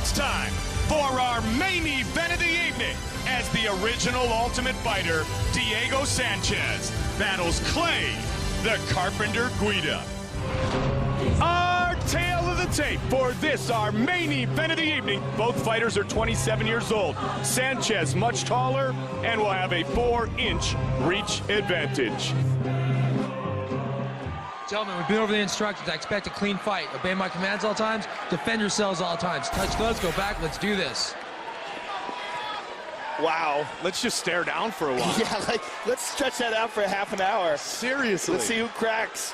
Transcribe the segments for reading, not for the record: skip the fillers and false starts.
it's time for our main event of the evening as the original Ultimate Fighter, Diego Sanchez, battles Clay, the Carpenter Guida. Our tale of the tape for this, our main event of the evening. Both fighters are 27 years old. Sanchez much taller and will have a 4-inch reach advantage. Gentlemen, we've been over the instructions. I expect a clean fight. Obey my commands all times. Defend yourselves all times. Touch gloves, go back. Let's do this. Wow, let's just stare down for a while. Yeah, let's stretch that out for a half an hour. Seriously. Let's see who cracks.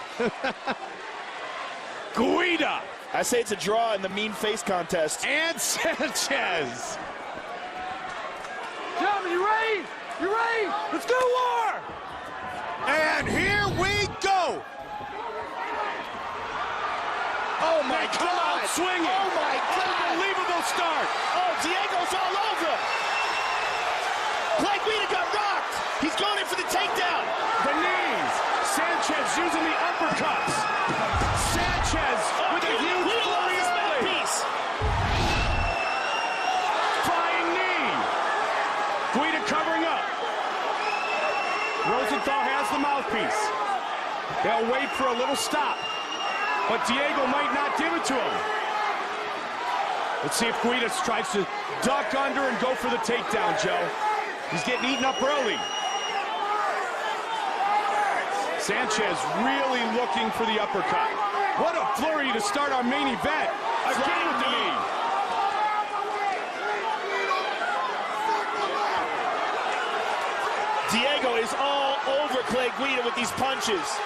Guida. I say it's a draw in the mean face contest. And Sanchez. Gentlemen, you ready? You ready? Let's go to war! And here we go. Oh my Come God! out swinging. Oh my God! Unbelievable start. Oh, Diego's all over him. Clay Guida got rocked. He's going in for the takedown. The knees. Sanchez using the uppercuts. Sanchez with a huge flurry of blades. Flying knee. Guida covering up. Rosenthal has the mouthpiece. They'll wait for a little stop, but Diego might not give it to him. Let's see if Guida tries to duck under and go for the takedown, Joe. He's getting eaten up early. Sanchez really looking for the uppercut. What a flurry to start our main event. Again with the knee. Diego is all over Clay Guida with these punches.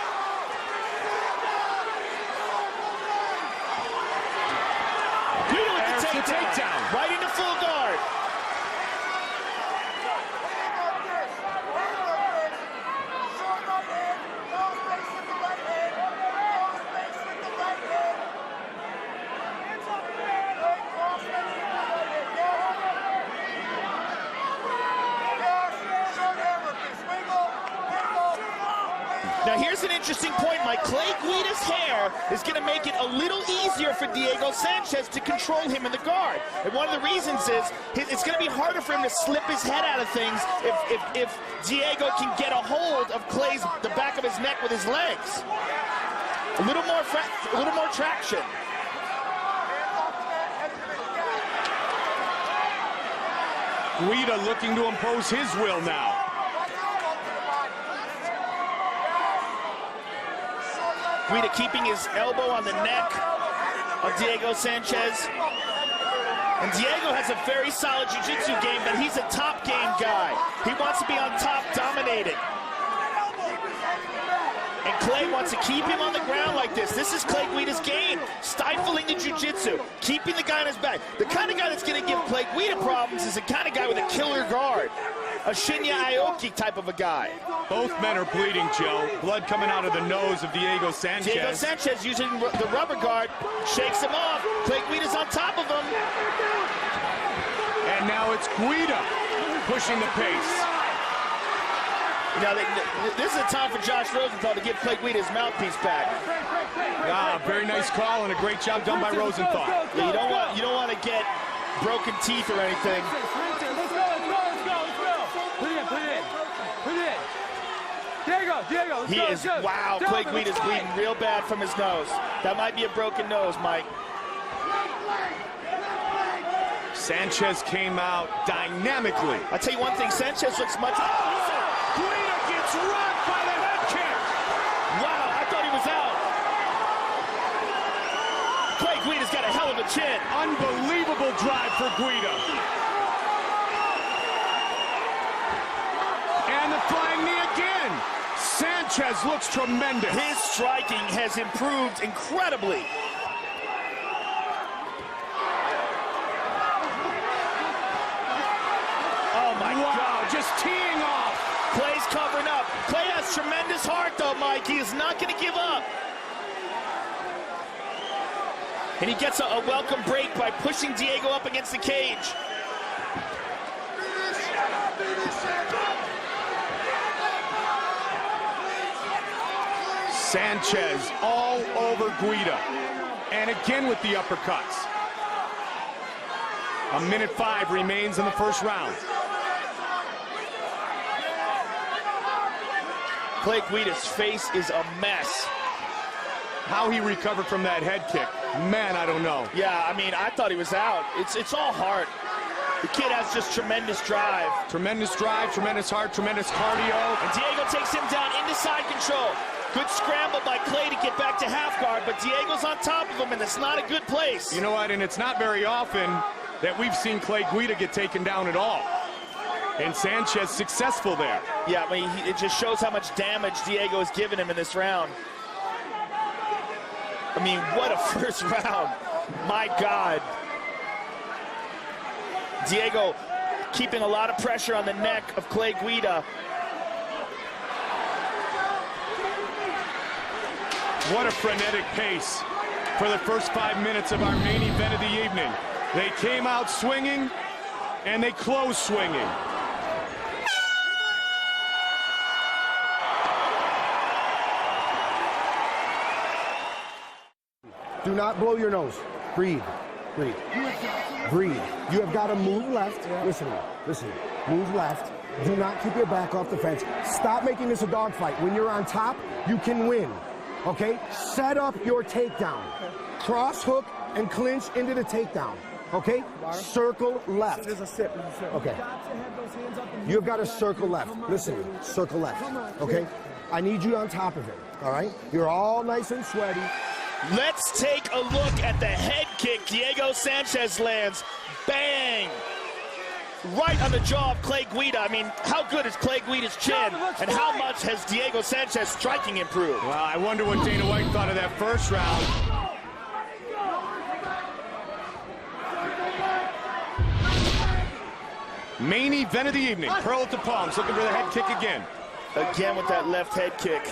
Guida with the takedown. Right into full guard. Now here's an interesting point, Mike. Clay Guida's hair is going to make it a little easier for Diego Sanchez to control him in the guard. And one of the reasons is it's going to be harder for him to slip his head out of things if Diego can get a hold of the back of his neck with his legs. A little more traction. Guida looking to impose his will now. Guida keeping his elbow on the neck of Diego Sanchez. And Diego has a very solid jiu-jitsu game, but he's a top game guy. He wants to be on top, dominating. And Clay wants to keep him on the ground like this. This is Clay Guida's game. Stifling the jiu-jitsu, keeping the guy on his back. The kind of guy that's going to give Clay Guida problems is the kind of guy with a killer guard. A Shinya Aoki type of a guy. Both men are bleeding, Joe. Blood coming out of the nose of Diego Sanchez. Diego Sanchez using the rubber guard, shakes him off. Clay Guida's on top of him. And now it's Guida pushing the pace. Now, this is a time for Josh Rosenthal to give Clay Guida his mouthpiece back. Ah, very nice call and a great job done by Rosenthal. Yeah, you don't want to get broken teeth or anything. Diego, Wow, Clay Guida's bleeding real bad from his nose. That might be a broken nose, Mike. Sanchez came out dynamically. I'll tell you one thing, Sanchez looks much... Guida gets rocked by the head kick. Wow, I thought he was out. Clay Guida's got a hell of a chin. Unbelievable drive for Guida. And the flying knee again. Sanchez looks tremendous. His striking has improved incredibly. Oh my God, just teeing off. Clay's covering up. Clay has tremendous heart though, Mike. He is not going to give up. And he gets a welcome break by pushing Diego up against the cage. Sanchez all over Guida. And again with the uppercuts. A minute 5 remains in the first round. Clay Guida's face is a mess. How he recovered from that head kick, man, I don't know. Yeah, I mean, I thought he was out. It's all heart. The kid has just tremendous drive. Tremendous drive, tremendous heart, tremendous cardio. And Diego takes him down into side control. Good scramble by Clay to get back to half guard, but Diego's on top of him, and that's not a good place. You know what, and it's not very often that we've seen Clay Guida get taken down at all. And Sanchez successful there. Yeah, I mean, it just shows how much damage Diego has given him in this round. I mean, what a first round. My God. Diego keeping a lot of pressure on the neck of Clay Guida. What a frenetic pace for the first 5 minutes of our main event of the evening. They came out swinging, and they closed swinging. Do not blow your nose. Breathe. Breathe. Breathe. You have got to move left. Listen. Move left. Do not keep your back off the fence. Stop making this a dogfight. When you're on top, you can win. Okay? Set up your takedown. Cross hook and clinch into the takedown. Okay? Circle left. There's a sip. Okay. You've got to circle left. Listen, circle left. Okay? I need you on top of it. All right? You're all nice and sweaty. Let's take a look at the head kick Diego Sanchez lands. Bang! Right on the jaw of Clay Guida. I mean, how good is Clay Guida's chin? And how much has Diego Sanchez striking improved? Well, I wonder what Dana White thought of that first round. Main event of the evening. Pearl at the palms, looking for the head kick again. Again with that left head kick.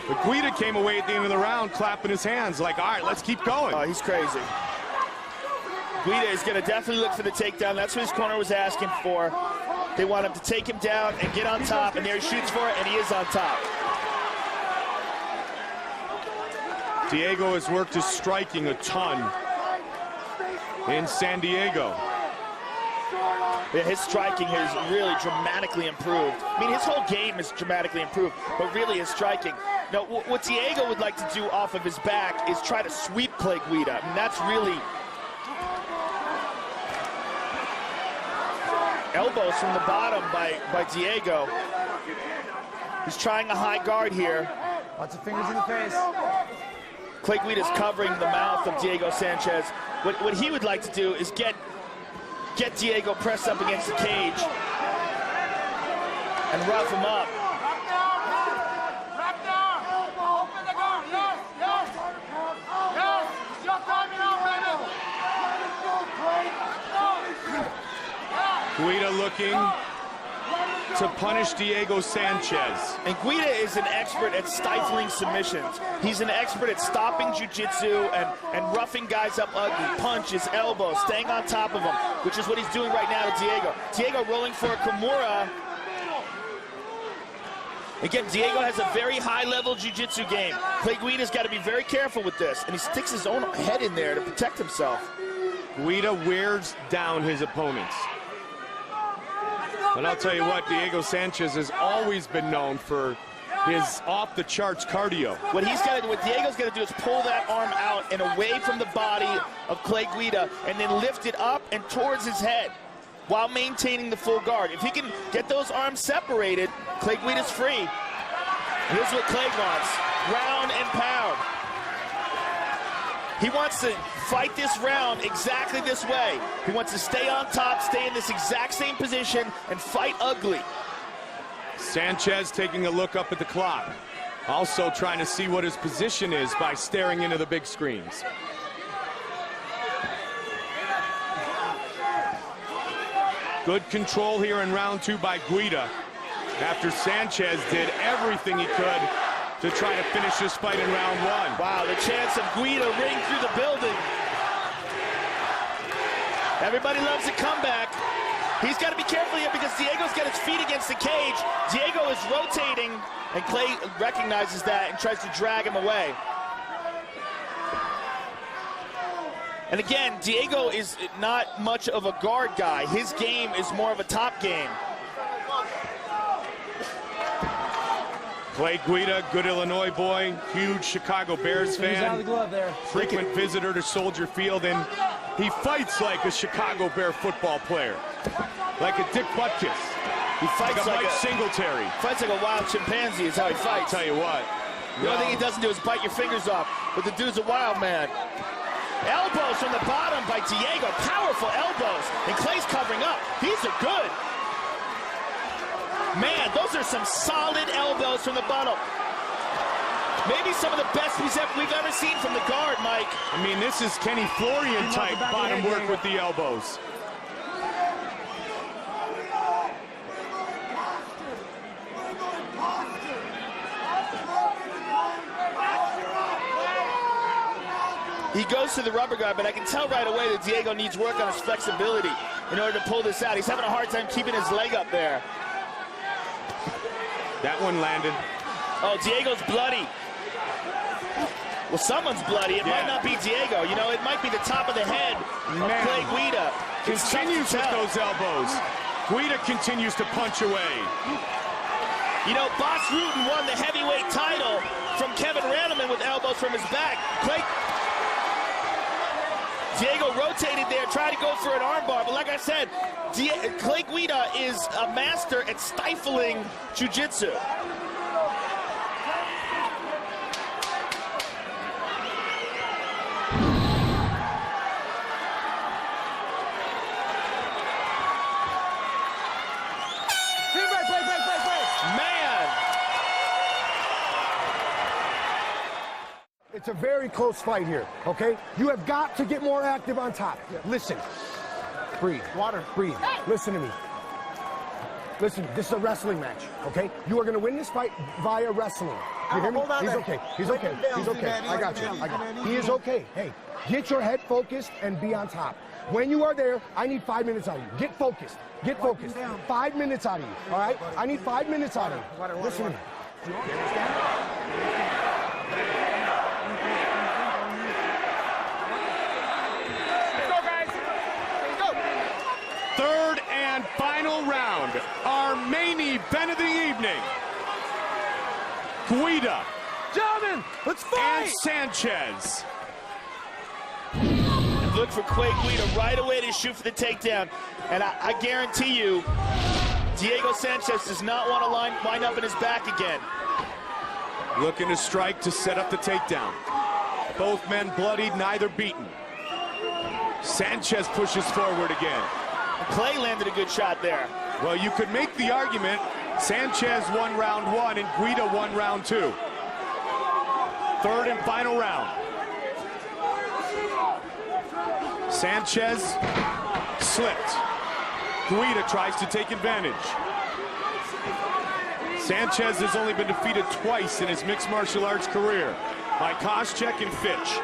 But Guida came away at the end of the round clapping his hands like, all right, let's keep going. Oh, he's crazy. Guida is going to definitely look for the takedown. That's what his corner was asking for. They want him to take him down and get on top, and there he shoots for it, and he is on top. Diego has worked his striking a ton in San Diego. Yeah, his striking has really dramatically improved. I mean, his whole game is dramatically improved, but really his striking. Now, what Diego would like to do off of his back is try to sweep Clay Guida. I mean, that's really... Elbows from the bottom by Diego. He's trying a high guard here. Lots of fingers in the face. Clay Guida's covering the mouth of Diego Sanchez. What he would like to do is get Diego pressed up against the cage and rough him up. Guida looking to punish Diego Sanchez. And Guida is an expert at stifling submissions. He's an expert at stopping jiu-jitsu and roughing guys up ugly. Punches, elbows, staying on top of them, which is what he's doing right now to Diego. Diego rolling for a Kimura. Again, Diego has a very high-level jiu-jitsu game. Clay Guida's got to be very careful with this, and he sticks his own head in there to protect himself. Guida wears down his opponents. And I'll tell you what, Diego Sanchez has always been known for his off-the-charts cardio. What Diego's got to do is pull that arm out and away from the body of Clay Guida and then lift it up and towards his head while maintaining the full guard. If he can get those arms separated, Clay Guida's free. And here's what Clay wants, ground and pound. He wants to fight this round exactly this way. He wants to stay on top, stay in this exact same position, and fight ugly. Sanchez taking a look up at the clock. Also trying to see what his position is by staring into the big screens. Good control here in round 2 by Guida, after Sanchez did everything he could to try to finish this fight in round 1. Wow, the chance of Guida ring through the building. Everybody loves a comeback. He's got to be careful here because Diego's got his feet against the cage. Diego is rotating, and Clay recognizes that and tries to drag him away. And again, Diego is not much of a guard guy. His game is more of a top game. Clay Guida, good Illinois boy, huge Chicago Bears He's out of fan, the glove there. frequent visitor to Soldier Field, and he fights like a Chicago Bear football player, like a Dick Butkus. He fights like a Mike Singletary. Fights like a wild chimpanzee is how he fights. Tell you what. The only thing he doesn't do is bite your fingers off, but the dude's a wild man. Elbows from the bottom by Diego, powerful elbows, and Clay's covering up. These are good. Man, those are some solid elbows from the bottom. Maybe some of the best we've ever seen from the guard, Mike. I mean, this is Kenny Florian type bottom work with the elbows. He goes to the rubber guard, but I can tell right away that Diego needs work on his flexibility in order to pull this out. He's having a hard time keeping his leg up there. That one landed. Oh, Diego's bloody. Well, someone's bloody. It might not be Diego. You know, it might be the top of the head of Clay Guida. Continues with those elbows. Guida continues to punch away. You know, Boss Rutan won the heavyweight title from Kevin Randleman with elbows from his back. Diego rotated there, tried to go for an armbar, but like I said, Clay Guida is a master at stifling jiu-jitsu. It's a very close fight here, okay? You have got to get more active on top. Listen. Breathe. Water. Breathe. Listen to me. Listen, this is a wrestling match, okay? You are going to win this fight via wrestling. You hear me? He's okay. He's okay. He's okay. I got you. He is okay. Hey, get your head focused and be on top. When you are there, I need 5 minutes out of you. Get focused. Get focused. 5 minutes out of you, all right? I need 5 minutes out of you. Listen to me. Third and final round, our main event of the evening. Guida. Gentlemen, let's fight! And Sanchez. Look for Clay Guida right away to shoot for the takedown. And I guarantee you, Diego Sanchez does not want to wind up in his back again. Looking to strike to set up the takedown. Both men bloodied, neither beaten. Sanchez pushes forward again. Clay landed a good shot there. Well, you could make the argument Sanchez won round one and Guida won round two. Third and final round. Sanchez slipped. Guida tries to take advantage. Sanchez has only been defeated twice in his mixed martial arts career, by Koscheck and Fitch.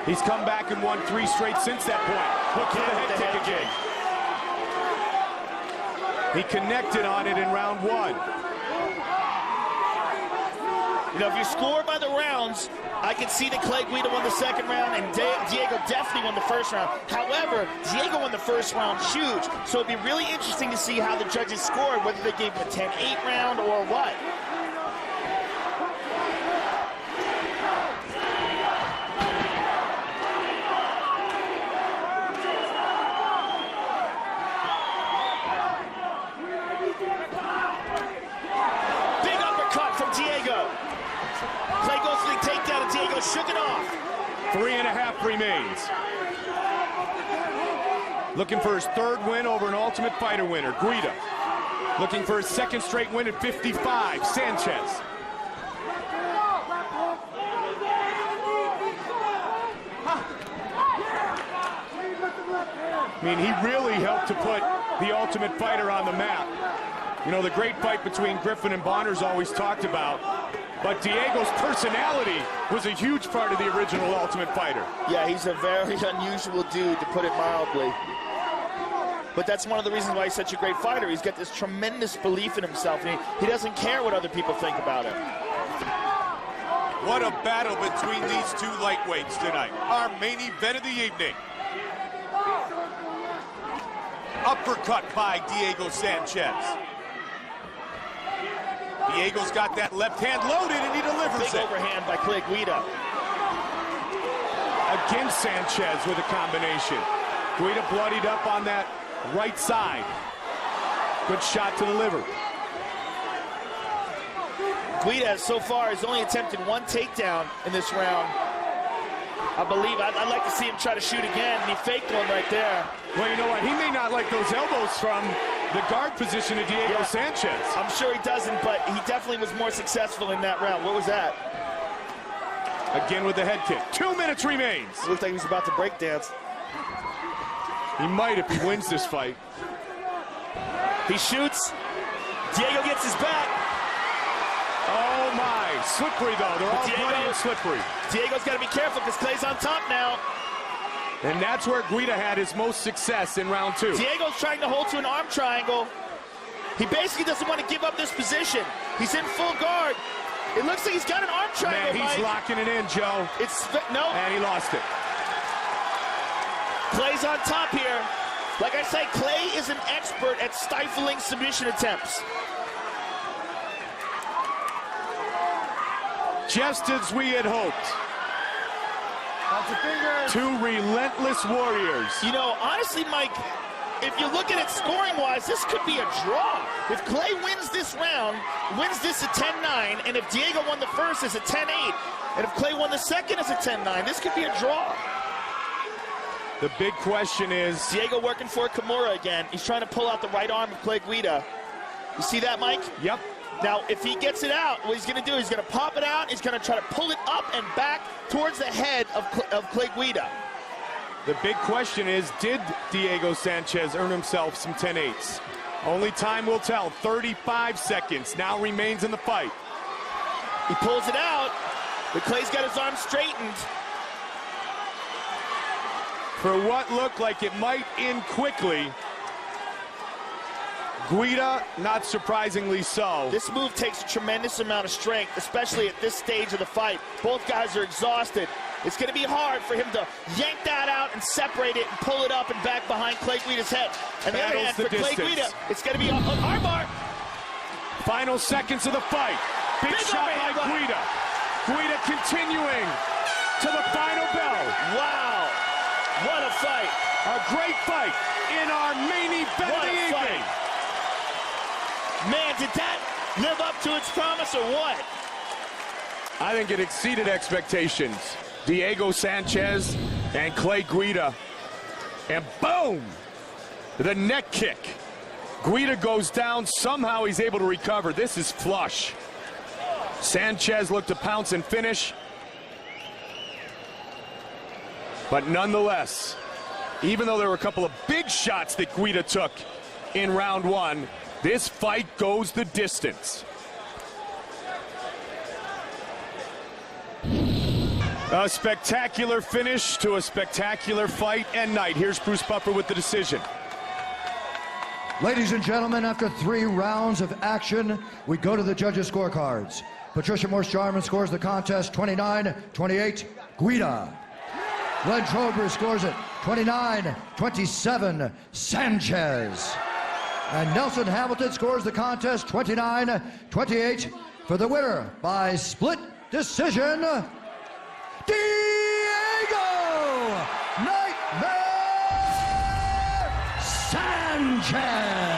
He's come back and won 3 straight since that point. Look for the head kick again. He connected on it in round one. You know, if you score by the rounds, I can see that Clay Guida won the second round and Diego definitely won the first round. However, Diego won the first round huge, so it'd be really interesting to see how the judges scored, whether they gave him a 10-8 round or what. Big uppercut from Diego. Clay goes for the takedown and Diego shook it off. 3.5 remains. Looking for his third win over an Ultimate Fighter winner, Guida. Looking for his second straight win at 55, Sanchez. I mean, he really helped to put the Ultimate Fighter on the map. You know, the great fight between Griffin and Bonner's always talked about. But Diego's personality was a huge part of the original Ultimate Fighter. Yeah, he's a very unusual dude, to put it mildly. But that's one of the reasons why he's such a great fighter. He's got this tremendous belief in himself, and he doesn't care what other people think about him. What a battle between these two lightweights tonight. Our main event of the evening. Uppercut by Diego Sanchez. Diego's got that left hand loaded and he delivers Big it. overhand by Clay Guida. Again, Sanchez with a combination. Guida bloodied up on that right side. Good shot to the liver. Guida so far has only attempted one takedown in this round. I believe I'd like to see him try to shoot again, and he faked one right there. Well, you know what? He may not like those elbows from the guard position of Diego Sanchez. I'm sure he doesn't, but he definitely was more successful in that round. What was that? Again with the head kick. 2 minutes remains. It looked like he was about to break dance. He might if he wins this fight. He shoots. Diego gets his back. Oh my, slippery though. They're all bloody and slippery. Diego's got to be careful because Clay's on top now. And that's where Guida had his most success in round 2. Diego's trying to hold to an arm triangle. He basically doesn't want to give up this position. He's in full guard. It looks like he's got an arm triangle, Man, he's Mike. locking it in, Joe. No. And he lost it. Clay's on top here. Like I say, Clay is an expert at stifling submission attempts. Just as we had hoped. Lots of fingers. Two relentless warriors. You know, honestly, Mike, if you look at it scoring-wise, this could be a draw. If Clay wins this round, wins this at 10-9, and if Diego won the first, it's a 10-8, and if Clay won the second, it's a 10-9, this could be a draw. The big question is... Diego working for Kimura again. He's trying to pull out the right arm of Clay Guida. You see that, Mike? Yep. Now, if he gets it out, what he's going to do, he's going to pop it out, he's going to try to pull it up and back towards the head of Clay Guida. The big question is, did Diego Sanchez earn himself some 10-8s? Only time will tell. 35 seconds now remains in the fight. He pulls it out, but Clay's got his arm straightened. For what looked like it might end quickly, Guida, not surprisingly so. This move takes a tremendous amount of strength, especially at this stage of the fight. Both guys are exhausted. It's going to be hard for him to yank that out and separate it and pull it up and back behind Clay Guida's head. And the other hand, for Clay Guida, it's going to be an armbar. Final seconds of the fight. Big shot by Guida. Guida continuing to the final bell. Wow. What a fight. A great fight in our main event of the evening. Man, did that live up to its promise or what? I think it exceeded expectations. Diego Sanchez and Clay Guida. And boom! The neck kick. Guida goes down. Somehow he's able to recover. This is flush. Sanchez looked to pounce and finish. But nonetheless, even though there were a couple of big shots that Guida took in round 1, this fight goes the distance. A spectacular finish to a spectacular fight and night. Here's Bruce Buffer with the decision. Ladies and gentlemen, after 3 rounds of action, we go to the judges' scorecards. Patricia Morse-Jarman scores the contest 29-28, Guida. Glenn Trober scores it 29-27, Sanchez. And Nelson Hamilton scores the contest 29-28 for the winner by split decision, Diego Nightmare Sanchez.